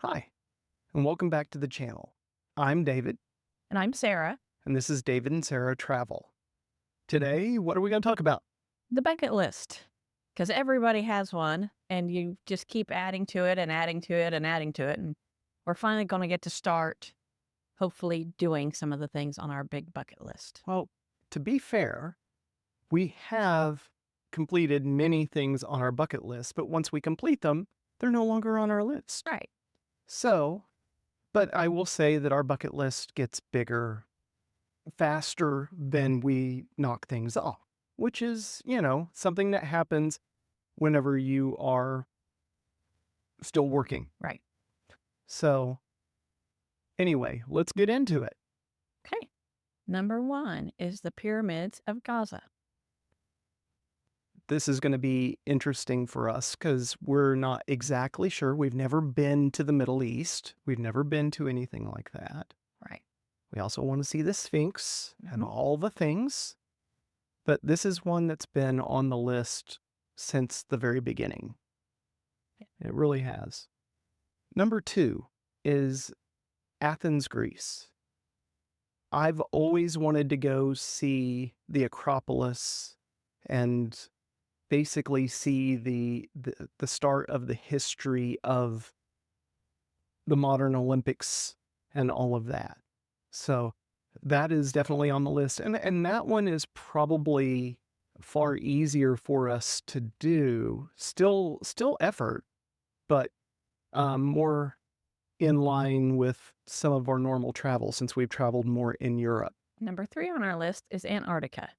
Hi, and welcome back to the channel. I'm David, And I'm Sarah. and this is David and Sarah Travel. Today, what are we going to talk about? The bucket list. Because everybody has one, and you just keep adding to it and adding to it and adding to it. And we're finally going to get to start, hopefully, doing some of the things on our big bucket list. Well, to be fair, we have completed many things on our bucket list, but once we complete them, they're no longer on our list. Right. So, but I will say that our bucket list gets bigger faster than we knock things off, which is, something that happens whenever you are still working. Right. So, anyway, let's get into it. Okay. Number 1 is the pyramids of Gaza. This is going to be interesting for us because we're not exactly sure. We've never been to the Middle East. We've never been to anything like that. Right. We also want to see the Sphinx and Mhm. all the things. But this is one that's been on the list since the very beginning. It really has. Number 2 is Athens, Greece. I've always wanted to go see the Acropolis and basically see the start of the history of the modern Olympics and all of that. So that is definitely on the list. And that one is probably far easier for us to do. Still effort, but more in line with some of our normal travel since we've traveled more in Europe. Number 3 on our list is Antarctica.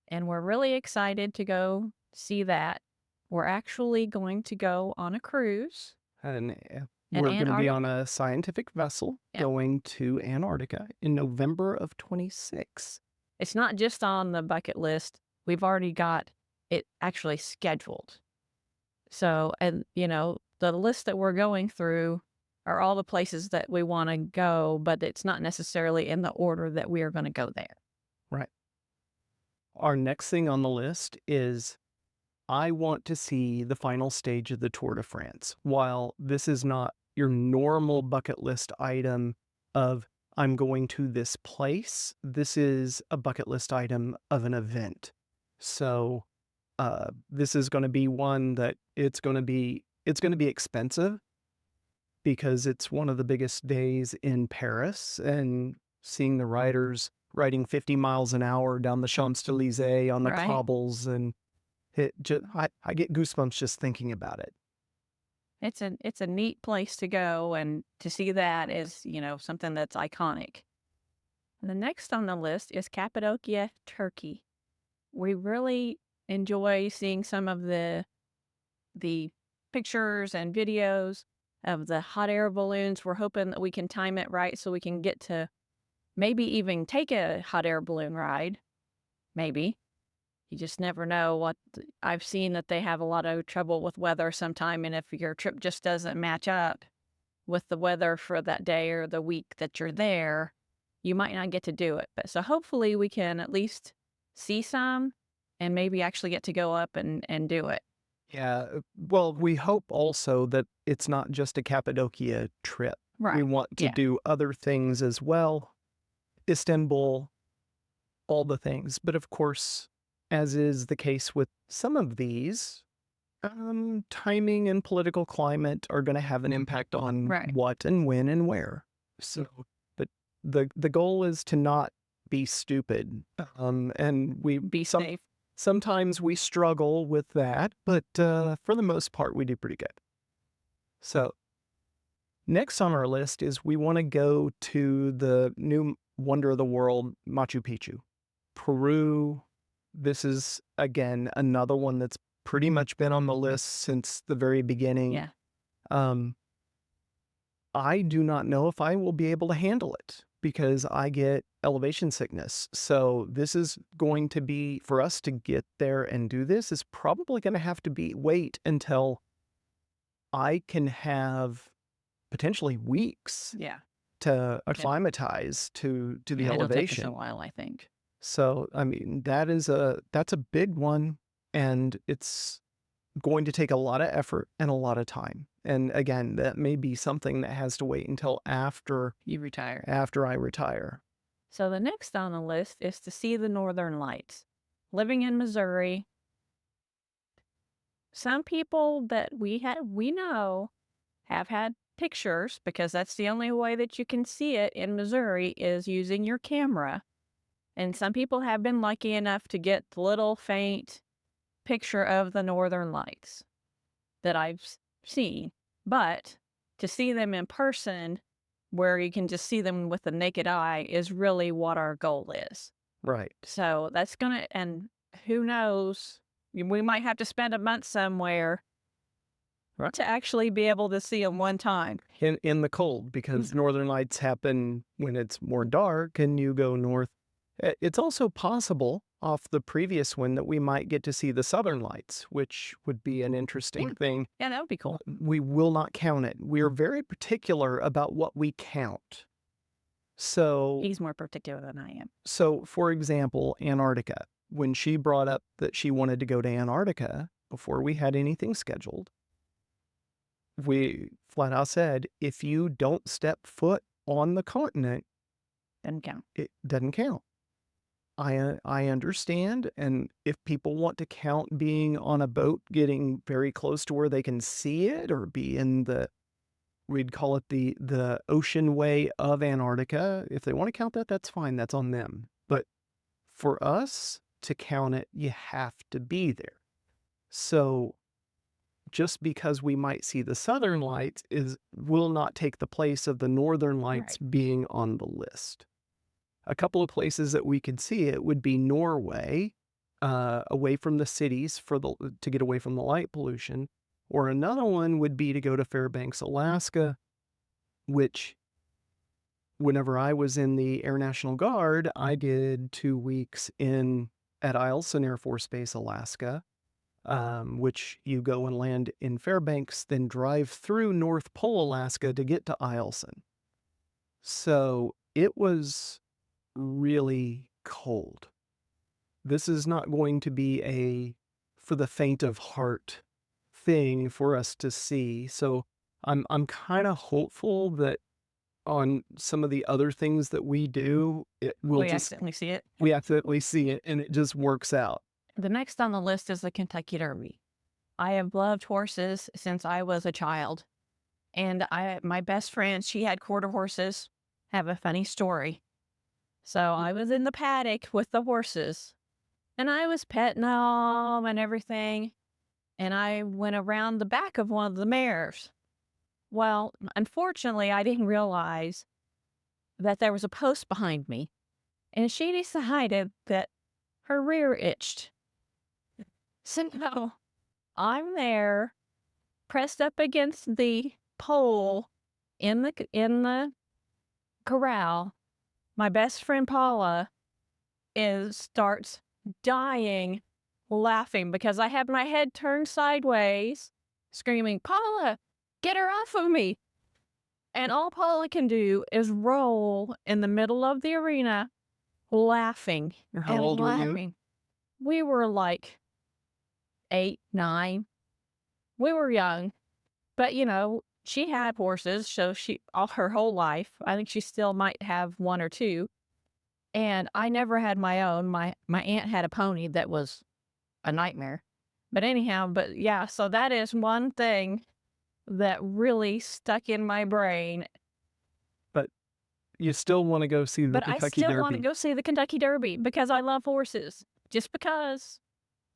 And we're really excited to go see that. We're actually going to go on a cruise. And And we're going to be Antarctica, on a scientific vessel yeah, going to Antarctica in November of 26. it's not just on the bucket list. We've already got it actually scheduled. So, and the list that we're going through are all the places that we want to go, but it's not necessarily in the order that we are going to go there. Right. Our next thing on the list is I want to see the final stage of the Tour de France. While this is not your normal bucket list item of I'm going to this place, this is a bucket list item of an event. So this is going to be one that it's going to be expensive because it's one of the biggest days in Paris, and seeing the riders riding 50 miles an hour down the Champs-Élysées on the Right. cobbles, and I get goosebumps just thinking about it. It's a neat place to go, and to see that is, something that's iconic. The next on the list is Cappadocia, Turkey. We really enjoy seeing some of the pictures and videos of the hot air balloons. We're hoping that we can time it right so we can get to maybe even take a hot air balloon ride. Maybe. You just never know I've seen that they have a lot of trouble with weather sometime, and if your trip just doesn't match up with the weather for that day or the week that you're there, you might not get to do it. But so hopefully we can at least see some and maybe actually get to go up and do it. Yeah, well, we hope also that it's not just a Cappadocia trip. We Right. want to Yeah. do other things as well. Istanbul, all the things. But of course, as is the case with some of these, timing and political climate are going to have an impact on Right. what and when and where. So, but the goal is to not be stupid. And Be safe. sometimes we struggle with that, but for the most part, we do pretty good. So, next on our list is we want to go to the new wonder of the world, Machu Picchu. Peru. This is, again, another one that's pretty much been on the list since the very beginning. Yeah. I do not know if I will be able to handle it because I get elevation sickness. So this is going to be, for us to get there and do this, is probably going to have to wait until I can have potentially weeks Yeah. to acclimatize to the It'll take us a elevation. while, I think. So, I mean, that's a big one, and it's going to take a lot of effort and a lot of time. And again, that may be something that has to wait until after You retire. I retire. So the next on the list is to see the Northern Lights. Living in Missouri, some people that we know have had pictures, because that's the only way that you can see it in Missouri is using your camera. And some people have been lucky enough to get the little faint picture of the Northern Lights that I've seen. But to see them in person, where you can just see them with the naked eye, is really what our goal is. Right. So that's and who knows, we might have to spend a month somewhere Right. to actually be able to see them one time. In the cold, because northern lights happen when it's more dark and you go north. It's also possible off the previous one that we might get to see the southern lights, which would be an interesting thing. Yeah, that would be cool. We will not count it. We're very particular about what we count. So He's more particular than I am. So, for example, Antarctica. When she brought up that she wanted to go to Antarctica before we had anything scheduled, we flat out said, if you don't step foot on the continent, Doesn't count. it doesn't count. I understand, and if people want to count being on a boat getting very close to where they can see it, or be in we'd call it the ocean way of Antarctica. If they want to count that, that's fine. That's on them. But for us to count it, you have to be there. So just because we might see the southern lights will not take the place of the northern lights being on the list. A couple of places that we could see it would be Norway, away from the cities to get away from the light pollution. Or another one would be to go to Fairbanks, Alaska, which whenever I was in the Air National Guard, I did 2 weeks at Eielson Air Force Base, Alaska, which you go and land in Fairbanks, then drive through North Pole, Alaska to get to Eielson. So it was really cold. This is not going to be a for the faint of heart thing for us to see. So I'm kind of hopeful that on some of the other things that we do, We accidentally see it. We accidentally see it and it just works out. The next on the list is the Kentucky Derby. I have loved horses since I was a child. And my best friend, she had quarter horses. Have a funny story. So I was in the paddock with the horses, and I was petting them and everything. And I went around the back of one of the mares. Well, unfortunately, I didn't realize that there was a post behind me, and she decided that her rear itched. So I'm there, pressed up against the pole in the corral. My best friend Paula starts dying laughing because I had my head turned sideways, screaming, "Paula, get her off of me!" And all Paula can do is roll in the middle of the arena, laughing. How and old were you? laughing. We were like 8, 9. We were young, but she had horses, so all her whole life. I think she still might have 1 or 2. And I never had my own. My aunt had a pony that was a nightmare. But anyhow, yeah, so that is one thing that really stuck in my brain. But you still want to go see the Kentucky Derby. But I still want to go see the Kentucky Derby because I love horses. Just because.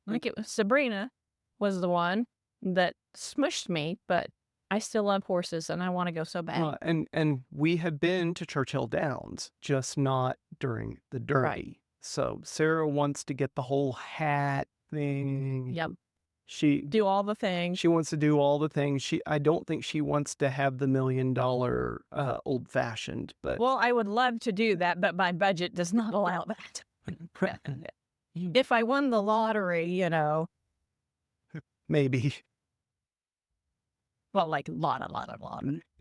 I think it was Sabrina was the one that smushed me, but I still love horses and I want to go so bad. And we have been to Churchill Downs, just not during the Derby. Right. So Sarah wants to get the whole hat thing. Yep. She do all the things. She wants to do all the things. I don't think she wants to have the $1 million old fashioned, but Well, I would love to do that, but my budget does not allow that. If I won the lottery, maybe. Well, like lot.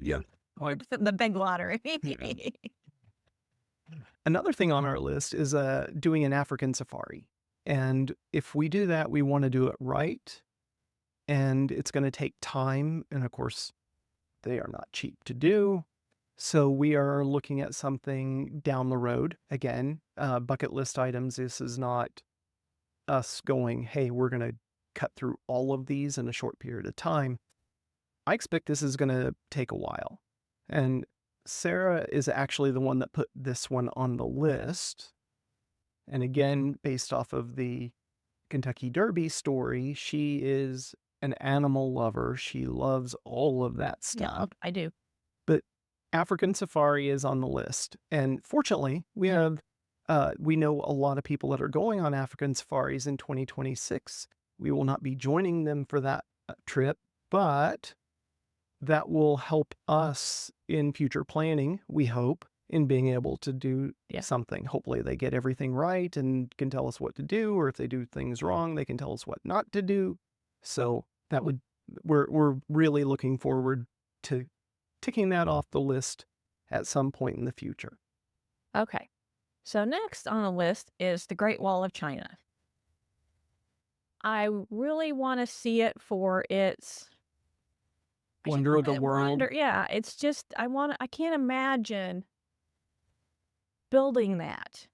Yeah. The big lottery. Another thing on our list is doing an African safari. And if we do that, we want to do it right. and it's going to take time. And of course, they are not cheap to do. So we are looking at something down the road. Again, bucket list items. This is not us going, hey, we're going to cut through all of these in a short period of time. I expect this is going to take a while. And Sarah is actually the one that put this one on the list. And again, based off of the Kentucky Derby story, she is an animal lover. She loves all of that Yeah, stuff. I do. But African safari is on the list. And fortunately, we know a lot of people that are going on African safaris in 2026. We will not be joining them for that trip, but that will help us in future planning, we hope, in being able to do something. Hopefully they get everything right and can tell us what to do, or if they do things wrong, they can tell us what not to do. So that would, we're really looking forward to ticking that off the list at some point in the future. Okay. So next on the list is the Great Wall of China. I really want to see it for its Wonder of the world. Yeah, it's just I can't imagine building that,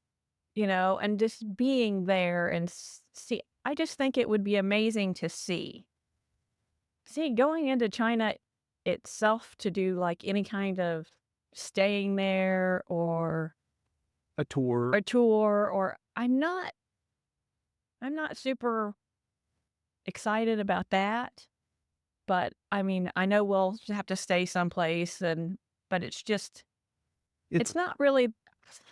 and just being there and see. I just think it would be amazing to see. See, going into China itself to do like any kind of staying there or a tour, or I'm not super excited about that. But I mean, I know we'll have to stay someplace but it's not really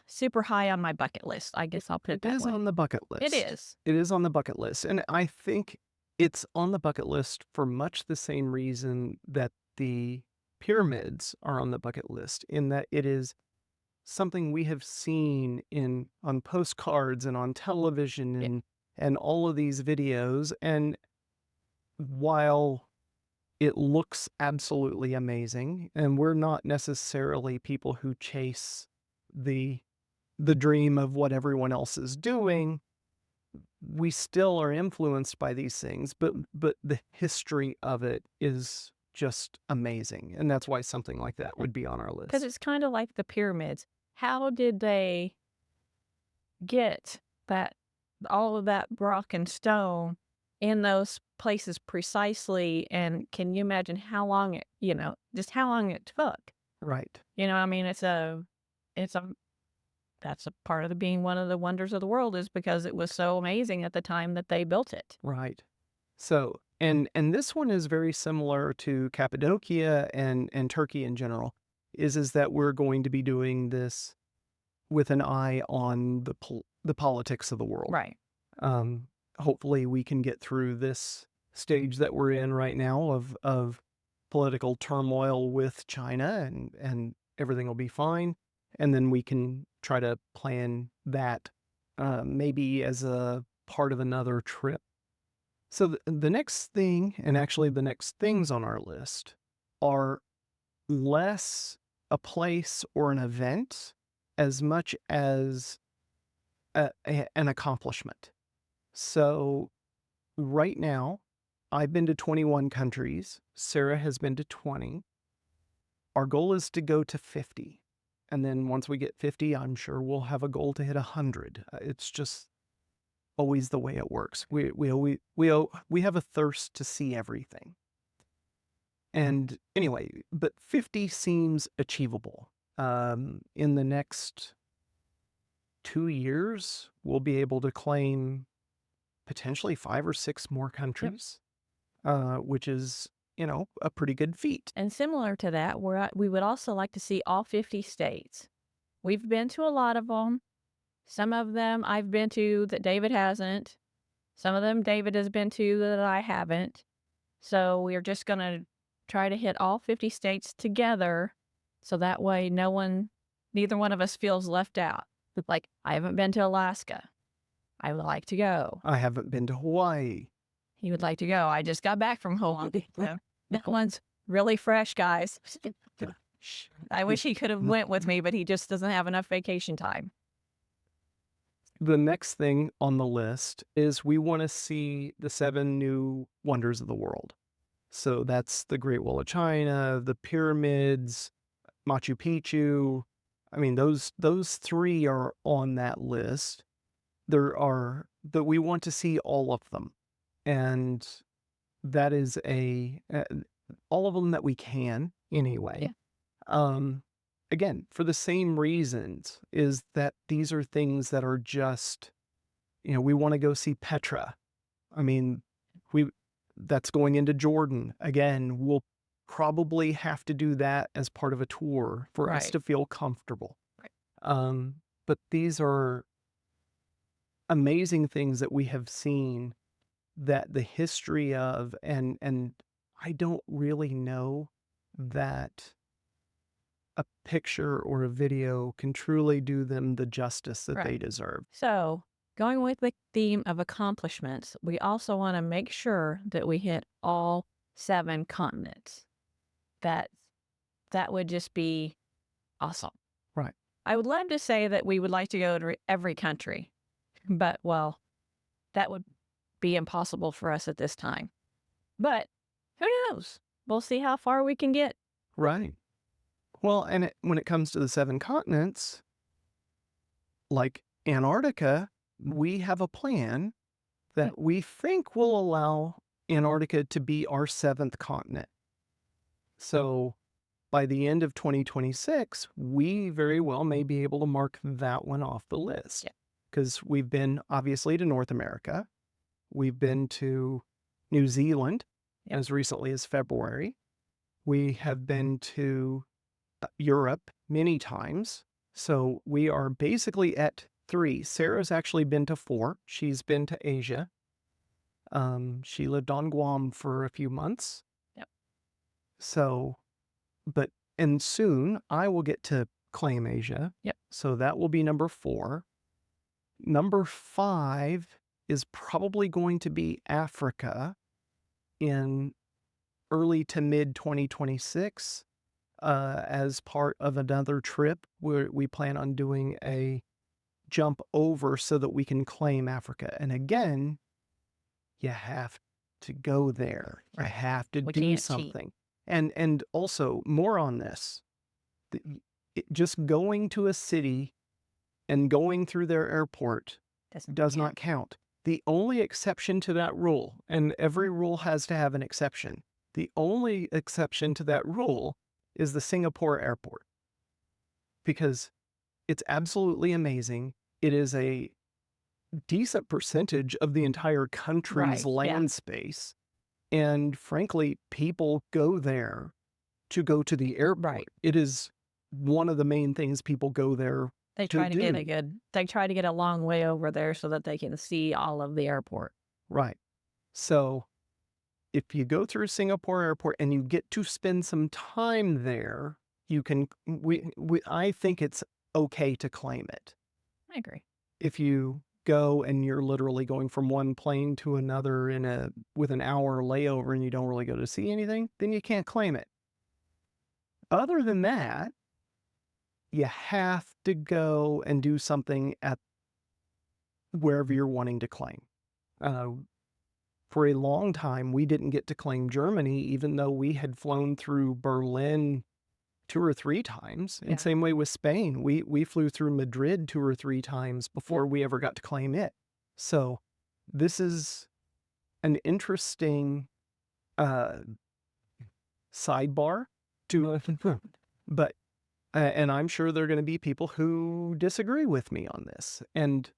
super high on my bucket list. I guess I'll put it that way. It is on the bucket list. It is. It is on the bucket list. And I think it's on the bucket list for much the same reason that the pyramids are on the bucket list, in that it is something we have seen on postcards and on television and all of these videos. And while it looks absolutely amazing, and we're not necessarily people who chase the dream of what everyone else is doing, we still are influenced by these things, but the history of it is just amazing. And that's why something like that would be on our list. Because it's kind of like the pyramids. How did they get all of that rock and stone in those places precisely? And can you imagine how long it took? Right. I mean, that's a part of being one of the wonders of the world, is because it was so amazing at the time that they built it. Right. So, and this one is very similar to Cappadocia and Turkey in general, is that we're going to be doing this with an eye on the politics of the world. Right. Hopefully we can get through this stage that we're in right now of political turmoil with China, and everything will be fine. And then we can try to plan that maybe as a part of another trip. So the next thing, and actually the next things on our list, are less a place or an event as much as an accomplishment. So right now, I've been to 21 countries. Sarah has been to 20. Our goal is to go to 50. And then once we get 50, I'm sure we'll have a goal to hit 100. It's just always the way it works. We have a thirst to see everything. And anyway, but 50 seems achievable. In the next 2 years, we'll be able to claim potentially 5 or 6 more countries, which is, a pretty good feat. And similar to that, we would also like to see all 50 states. We've been to a lot of them. Some of them I've been to that David hasn't. Some of them David has been to that I haven't. So we're just going to try to hit all 50 states together, so that way neither one of us feels left out. Like, I haven't been to Alaska. I would like to go. I haven't been to Hawaii. He would like to go. I just got back from Hawaii. That one's really fresh, guys. I wish he could have went with me, but he just doesn't have enough vacation time. The next thing on the list is we want to see the 7 new wonders of the world. So that's the Great Wall of China, the pyramids, Machu Picchu. I mean, those 3 are on that list. There are that we want to see all of them. And that is all of them that we can anyway. Again, for the same reasons, is that these are things that are just, we want to go see Petra. I mean, that's going into Jordan. Again, we'll probably have to do that as part of a tour for us Right. to feel comfortable. Right. But these are amazing things that we have seen that the history of, and I don't really know that a picture or a video can truly do them the justice that they Right. deserve. So, going with the theme of accomplishments, we also want to make sure that we hit all 7 continents. That would just be awesome. Right. I would love to say that we would like to go to every country, but well, that would be impossible for us at this time. But who knows? We'll see how far we can get. Right. Well, and when it comes to the 7 continents, like Antarctica, we have a plan that we think will allow Antarctica to be our 7th continent. So by the end of 2026, we very well may be able to mark that one off the list. Yeah. Because we've been obviously to North America. We've been to New Zealand as recently as February. We have been to Europe many times. So we are basically at 3. Sarah's actually been to 4. She's been to Asia. She lived on Guam for a few months. Yep. So, and soon I will get to claim Asia. Yep. So that will be number 4. Number 5 is probably going to be Africa in early to mid 2026 as part of another trip where we plan on doing a jump over so that we can claim Africa. And again, you have to go there. You Right. have to We do can't cheat. something. And also more on this. Just going to a city and going through their airport does not count. The only exception to that rule, and every rule has to have an exception, the only exception to that rule is the Singapore airport. Because it's absolutely amazing. It is a decent percentage of the entire country's land space. And frankly, people go there to go to the airport. Right. It is one of the main things people go there They to try to get do. they try to get a long way over there so that they can see all of the airport. Right. So if you go through Singapore airport and you get to spend some time there, you can, I think it's okay to claim it. I agree. If you go and you're literally going from one plane to another with an hour layover and you don't really go to see anything, then you can't claim it. Other than that, you have to go and do something at wherever you're wanting to claim. For a long time, we didn't get to claim Germany, even though we had flown through Berlin 2 or 3 times. And same way with Spain. We flew through Madrid 2 or 3 times before we ever got to claim it. So this is an interesting sidebar to, but, and I'm sure there are going to be people who disagree with me on this. And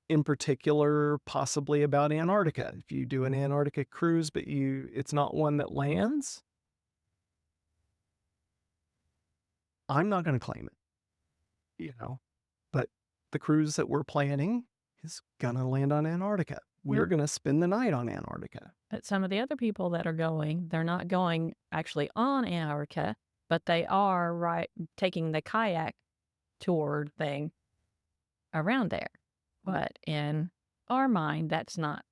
in particular, possibly about Antarctica. If you do an Antarctica cruise, but it's not one that lands, I'm not going to claim it, but the cruise that we're planning is going to land on Antarctica. We're going to spend the night on Antarctica. But some of the other people that are going, they're not going actually on Antarctica, but they are taking the kayak tour thing around there. But in our mind, that's not.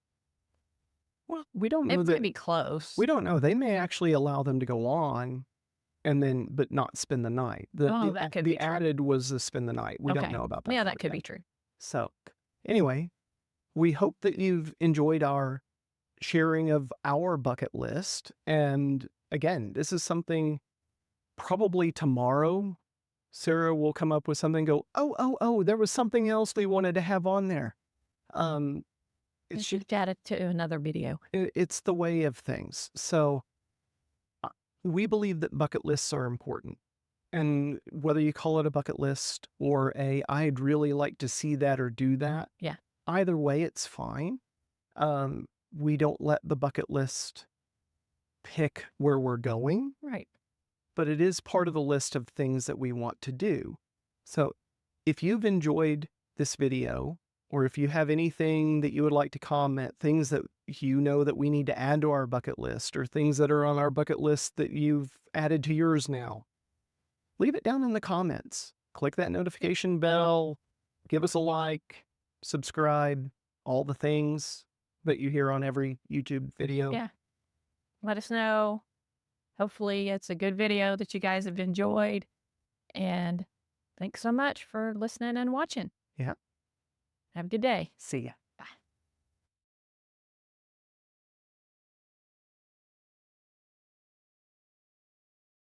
Well, we don't know It's that. going to be close. We don't know. They may actually allow them to go on and but not spend the night. that could be the true. added was to spend the night. We don't know about that. Yeah, part that could yet. be true. So, anyway, we hope that you've enjoyed our sharing of our bucket list. And again, this is something probably tomorrow. Sarah will come up with something, go, oh, there was something else we wanted to have on there. It's just added to another video. It's the way of things. So we believe that bucket lists are important. And whether you call it a bucket list or I'd really like to see that or do that. Yeah. Either way, it's fine. We don't let the bucket list pick where we're going. Right. But it is part of the list of things that we want to do. So if you've enjoyed this video, or if you have anything that you would like to comment, things that you know that we need to add to our bucket list, or things that are on our bucket list that you've added to yours now, leave it down in the comments. Click that notification bell, give us a like, subscribe, all the things that you hear on every YouTube video. Yeah. Let us know. Hopefully it's a good video that you guys have enjoyed. And thanks so much for listening and watching. Yeah. Have a good day. See ya.